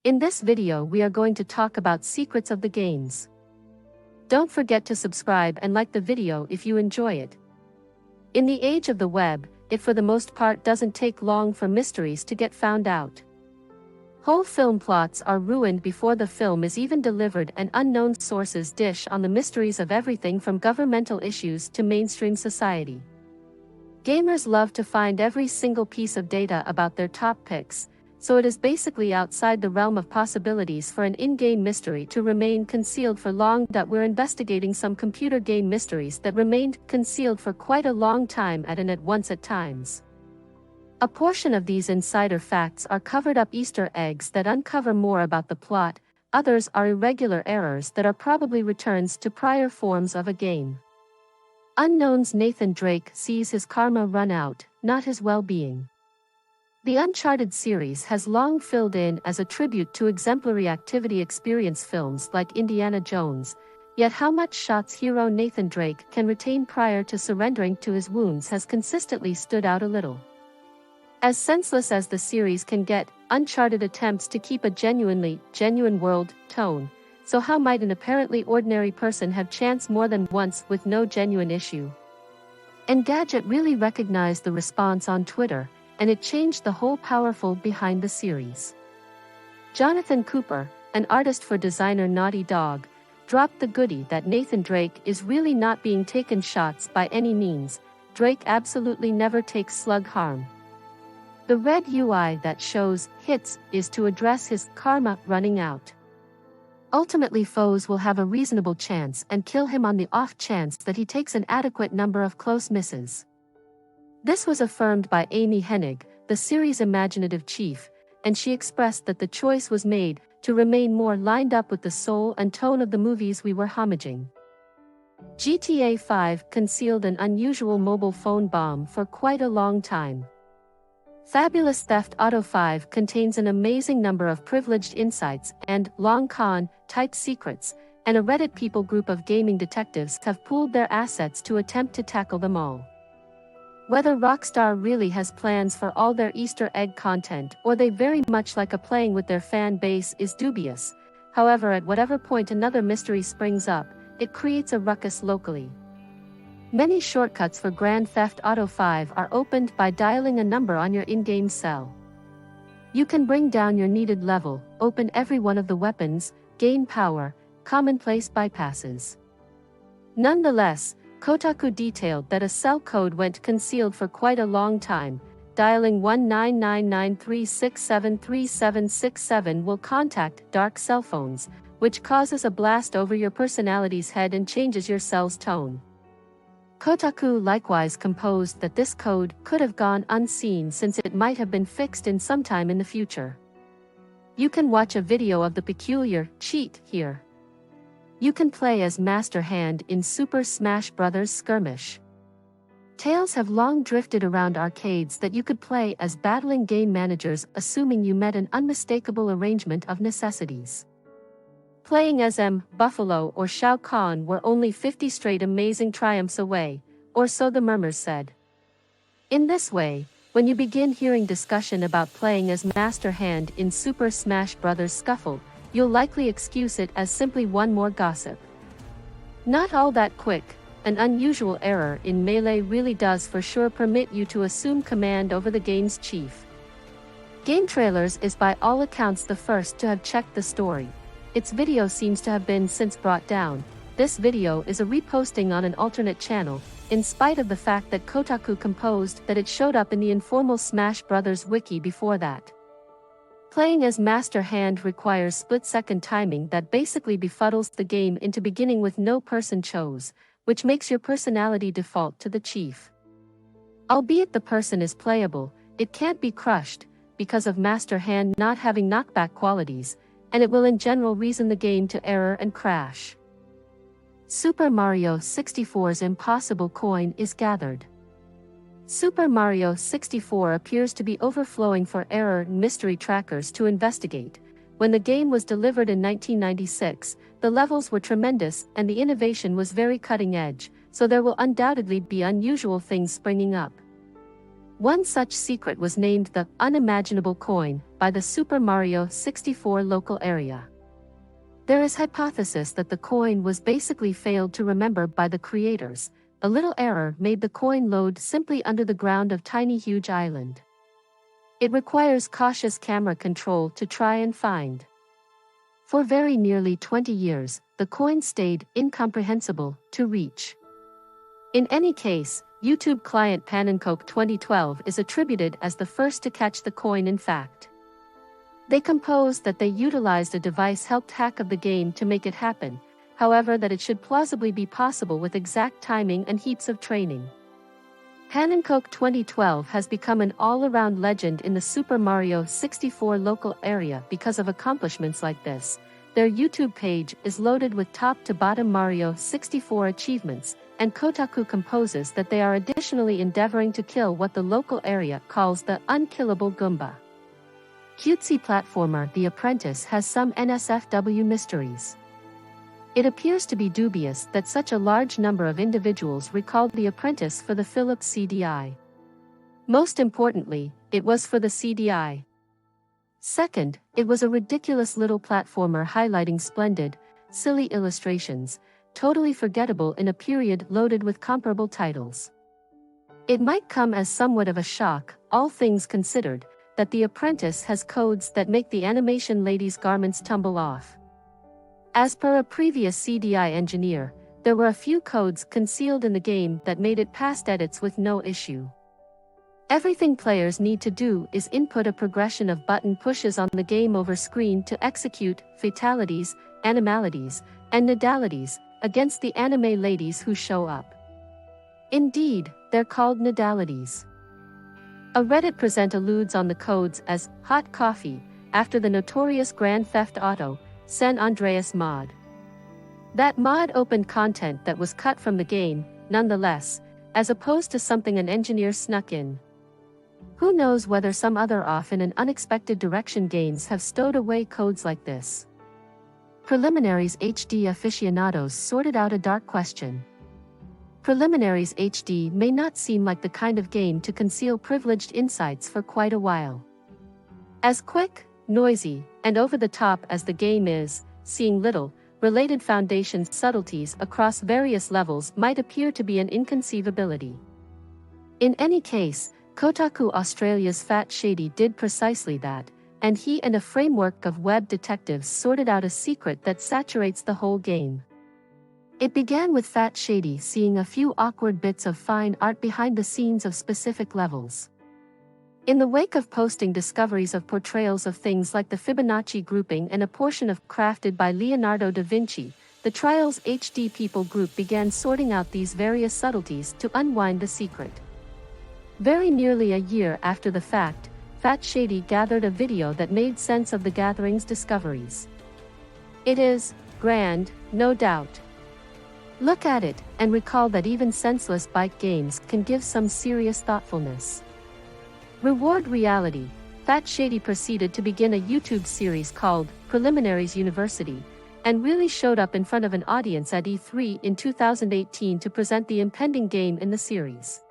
In this video we are going to talk about secrets of the games. Don't forget to subscribe and like the video if you enjoy it. In the age of the web, it for the most part doesn't take long for mysteries to get found out. Whole film plots are ruined before the film is even delivered, and unknown sources dish on the mysteries of everything from governmental issues to mainstream society. Gamers love to find every single piece of data about their top picks, so it is basically outside the realm of possibilities for an in-game mystery to remain concealed for long. We're investigating some computer game mysteries that remained concealed for quite a long time at once at times. A portion of these insider facts are covered up Easter eggs that uncover more about the plot, others are irregular errors that are probably returns to prior forms of a game. Unknown's Nathan Drake sees his karma run out, not his well-being. The Uncharted series has long filled in as a tribute to exemplary activity experience films like Indiana Jones, yet how much shots hero Nathan Drake can retain prior to surrendering to his wounds has consistently stood out a little. As senseless as the series can get, Uncharted attempts to keep a genuine world tone, so how might an apparently ordinary person have chance more than once with no genuine issue? Engadget really recognized the response on Twitter, and it changed the whole powerful behind the series. Jonathan Cooper, an artist for designer Naughty Dog, dropped the goodie that Nathan Drake is really not being taken shots by any means. Drake absolutely never takes slug harm. The red UI that shows hits is to address his karma running out. Ultimately, foes will have a reasonable chance and kill him on the off chance that he takes an adequate number of close misses. This was affirmed by Amy Hennig, the series' imaginative chief, and she expressed that the choice was made to remain more lined up with the soul and tone of the movies we were homaging. GTA 5 concealed an unusual mobile phone bomb for quite a long time. Fabulous Theft Auto 5 contains an amazing number of privileged insights and long con type secrets, and a Reddit people group of gaming detectives have pooled their assets to attempt to tackle them all. Whether Rockstar really has plans for all their Easter egg content or they very much like playing with their fan base is dubious. However, at whatever point another mystery springs up, it creates a ruckus locally. Many shortcuts for Grand Theft Auto 5 are opened by dialing a number on your in-game cell. You can bring down your needed level, open every one of the weapons, gain power, commonplace bypasses. Nonetheless, Kotaku detailed that a cell code went concealed for quite a long time. Dialing 19993673767 will contact dark cell phones, which causes a blast over your personality's head and changes your cell's tone. Kotaku likewise composed that this code could have gone unseen since it might have been fixed in some time in the future. You can watch a video of the peculiar cheat here. You can play as Master Hand in Super Smash Bros. Skirmish. Tales have long drifted around arcades that you could play as battling game managers, assuming you met an unmistakable arrangement of necessities. Playing as M, Buffalo or Shao Kahn were only 50 straight amazing triumphs away, or so the murmurs said. In this way, when you begin hearing discussion about playing as Master Hand in Super Smash Bros. Scuffle, you'll likely excuse it as simply one more gossip. Not all that quick, an unusual error in Melee really does for sure permit you to assume command over the game's chief. Game Trailers is by all accounts the first to have checked the story. Its video seems to have been since brought down. This video is a reposting on an alternate channel, in spite of the fact that Kotaku composed that it showed up in the informal Smash Bros. Wiki before that. Playing as Master Hand requires split-second timing that basically befuddles the game into beginning with no person chose, which makes your personality default to the chief. Albeit the person is playable, it can't be crushed, because of Master Hand not having knockback qualities, and it will in general reason the game to error and crash. Super Mario 64's impossible coin is gathered. Super Mario 64 appears to be overflowing for error and mystery trackers to investigate. When the game was delivered in 1996, the levels were tremendous and the innovation was very cutting edge, so there will undoubtedly be unusual things springing up. One such secret was named the Unimaginable Coin by the Super Mario 64 local area. There is hypothesis that the coin was basically failed to remember by the creators. A little error made the coin load simply under the ground of tiny huge island. It requires cautious camera control to try and find. For very nearly 20 years, the coin stayed incomprehensible to reach. In any case, YouTube client Panencoke 2012 is attributed as the first to catch the coin. In fact, they composed that they utilized a device helped hack of the game to make it happen, however that it should plausibly be possible with exact timing and heaps of training. Panencoke 2012 has become an all-around legend in the Super Mario 64 local area because of accomplishments like this. Their YouTube page is loaded with top-to-bottom Mario 64 achievements, and Kotaku composes that they are additionally endeavoring to kill what the local area calls the unkillable Goomba. Cutesy platformer The Apprentice has some NSFW mysteries. It appears to be dubious that such a large number of individuals recalled The Apprentice for the Philips CDI. Most importantly, it was for the CDI. Second, it was a ridiculous little platformer highlighting splendid, silly illustrations, totally forgettable in a period loaded with comparable titles. It might come as somewhat of a shock, all things considered, that The Apprentice has codes that make the animation lady's garments tumble off. As per a previous CDI engineer, there were a few codes concealed in the game that made it past edits with no issue. Everything players need to do is input a progression of button pushes on the game over screen to execute fatalities, animalities, and nidalities against the anime ladies who show up. Indeed, they're called nidalities. A Reddit present alludes on the codes as hot coffee after the notorious Grand Theft Auto San Andreas mod. That mod opened content that was cut from the game, nonetheless, as opposed to something an engineer snuck in. Who knows whether some other off in an unexpected direction games have stowed away codes like this. Preliminaries HD aficionados sorted out a dark question. Preliminaries HD may not seem like the kind of game to conceal privileged insights for quite a while. As quick, noisy, and over-the-top as the game is, seeing little, related Foundation subtleties across various levels might appear to be an inconceivability. In any case, Kotaku Australia's Fat Shady did precisely that, and he and a framework of web detectives sorted out a secret that saturates the whole game. It began with Fat Shady seeing a few awkward bits of fine art behind the scenes of specific levels. In the wake of posting discoveries of portrayals of things like the Fibonacci grouping and a portion of Crafted by Leonardo da Vinci, the Trials HD people group began sorting out these various subtleties to unwind the secret. Very nearly a year after the fact, Fat Shady gathered a video that made sense of the gathering's discoveries. It is grand, no doubt. Look at it, and recall that even senseless bike games can give some serious thoughtfulness. Reward reality. Fat Shady proceeded to begin a YouTube series called Preliminaries University, and really showed up in front of an audience at E3 in 2018 to present the impending game in the series.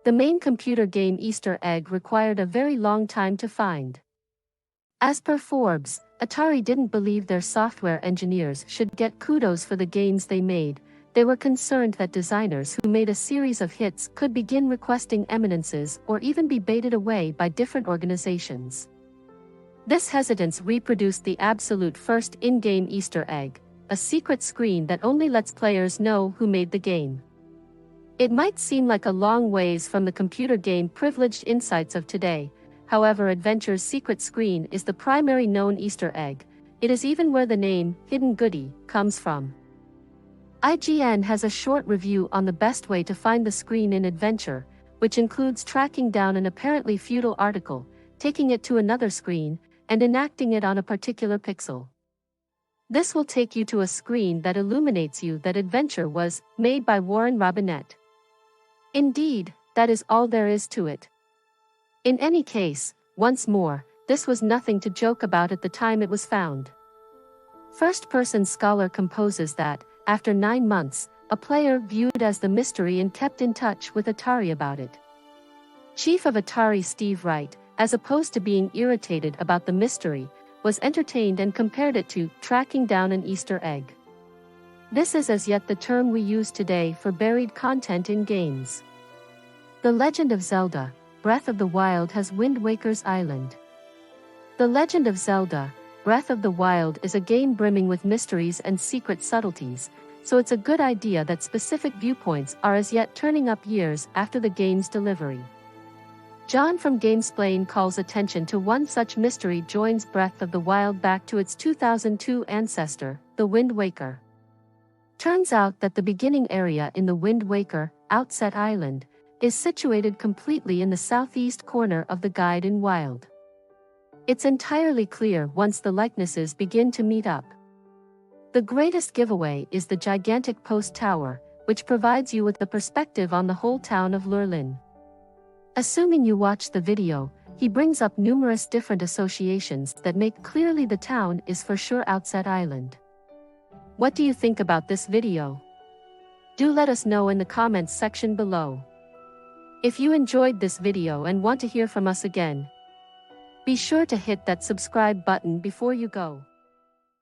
The main computer game Easter egg required a very long time to find. As per Forbes, Atari didn't believe their software engineers should get kudos for the games they made. They were concerned that designers who made a series of hits could begin requesting eminences or even be baited away by different organizations. This hesitance reproduced the absolute first in-game Easter egg, a secret screen that only lets players know who made the game. It might seem like a long ways from the computer game privileged insights of today, however Adventure's secret screen is the primary known Easter egg. It is even where the name, Hidden Goody, comes from. IGN has a short review on the best way to find the screen in Adventure, which includes tracking down an apparently futile article, taking it to another screen, and enacting it on a particular pixel. This will take you to a screen that illuminates you that Adventure was made by Warren Robinette. Indeed, that is all there is to it. In any case, once more, this was nothing to joke about at the time it was found. First-person scholar composes that, after 9 months, a player viewed as the mystery and kept in touch with Atari about it. Chief of Atari Steve Wright, as opposed to being irritated about the mystery, was entertained and compared it to tracking down an Easter egg. This is as yet the term we use today for buried content in games. The Legend of Zelda: Breath of the Wild has Wind Waker's Island. The Legend of Zelda: Breath of the Wild is a game brimming with mysteries and secret subtleties, so it's a good idea that specific viewpoints are as yet turning up years after the game's delivery. John from Gamesplain calls attention to one such mystery joins Breath of the Wild back to its 2002 ancestor, The Wind Waker. Turns out that the beginning area in The Wind Waker, Outset Island, is situated completely in the southeast corner of the Gaiden Wild. It's entirely clear once the likenesses begin to meet up. The greatest giveaway is the gigantic post tower, which provides you with the perspective on the whole town of Lurlin. Assuming you watch the video, he brings up numerous different associations that make clearly the town is for sure Outset Island. What do you think about this video? Do let us know in the comments section below. If you enjoyed this video and want to hear from us again, be sure to hit that subscribe button before you go.